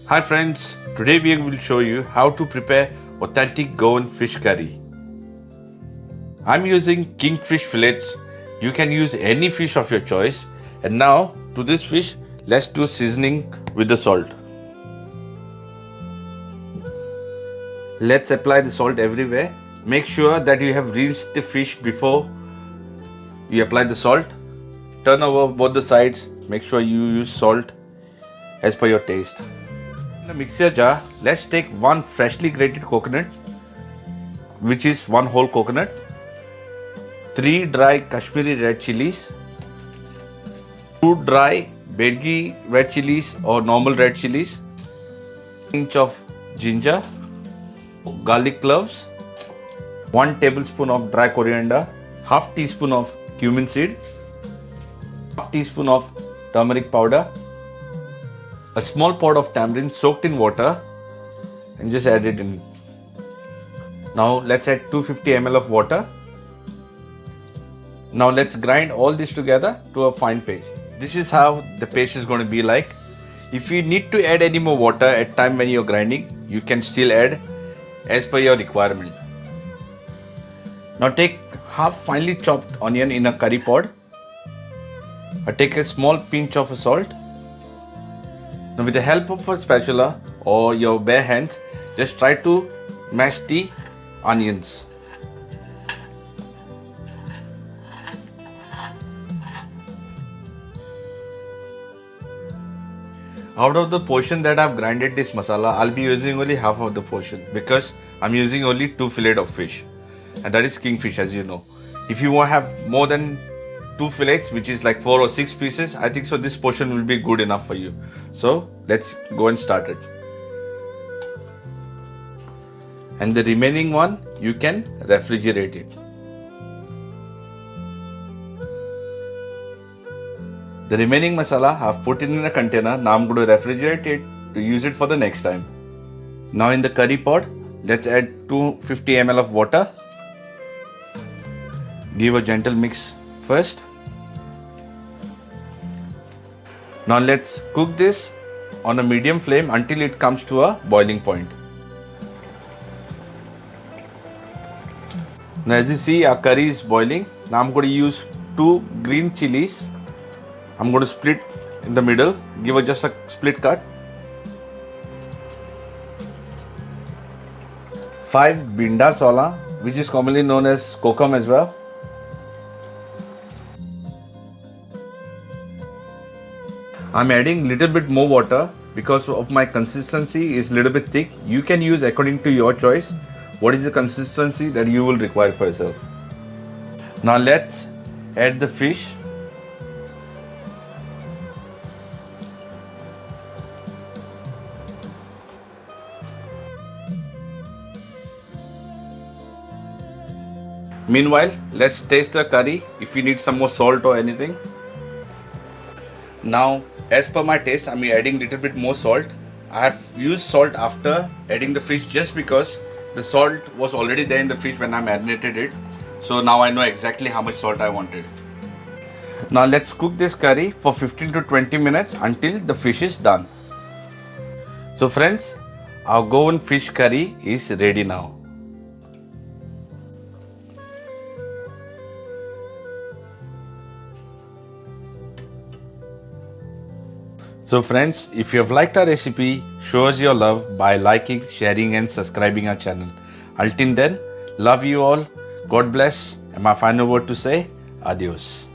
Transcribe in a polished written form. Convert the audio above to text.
Hi friends, today we will show you how to prepare authentic Goan fish curry. I'm using kingfish fillets. You can use any fish of your choice. And now to this fish, let's do seasoning with the salt. Let's apply the salt everywhere. Make sure that you have rinsed the fish before you apply the salt. Turn over both the sides. Make sure you use salt as per your taste. In a mixer jar, let's take one freshly grated coconut, which is one whole coconut, 3 dry Kashmiri red chilies, 2 dry Bedgi red chilies or normal red chilies, 1 inch of ginger, garlic cloves, 1 tablespoon of dry coriander, half teaspoon of cumin seed, half teaspoon of turmeric powder, a small pot of tamarind soaked in water, and just add it in. Now let's add 250 ml of water. Now let's grind all this together to a fine paste. This is how the paste is going to be like. If you need to add any more water at time when you're grinding, you can still add as per your requirement. Now take half finely chopped onion in a curry pot. Take a small pinch of salt. Now with the help of a spatula or your bare hands, just try to mash the onions. Out of the portion that I've grinded this masala, I'll be using only half of the portion because I'm using only 2 fillets of fish, and that is kingfish, as you know. If you want to have more than 2 fillets, which is like 4 or 6 pieces, I think so this portion will be good enough for you. So let's go and start it. And the remaining one, you can refrigerate it. The remaining masala I've put it in a container. Now I'm going to refrigerate it to use it for the next time. Now in the curry pot, let's add 250 ml of water. Give a gentle mix first. Now let's cook this on a medium flame until it comes to a boiling point. Now as you see, our curry is boiling. Now I'm going to use 2 green chilies. I'm going to split in the middle, give just a split cut. 5 binda sola, which is commonly known as kokum as well. I'm adding little bit more water because of my consistency is little bit thick. You can use according to your choice. What is the consistency that you will require for yourself. Now let's add the fish. Meanwhile, let's taste the curry if you need some more salt or anything. Now, as per my taste, I'm adding little bit more salt. I have used salt after adding the fish just because the salt was already there in the fish when I marinated it. So now I know exactly how much salt I wanted. Now let's cook this curry for 15 to 20 minutes until the fish is done. So friends, our Goan fish curry is ready now. So friends, if you have liked our recipe, show us your love by liking, sharing and subscribing our channel. Until then, love you all, God bless, and my final word to say, adios.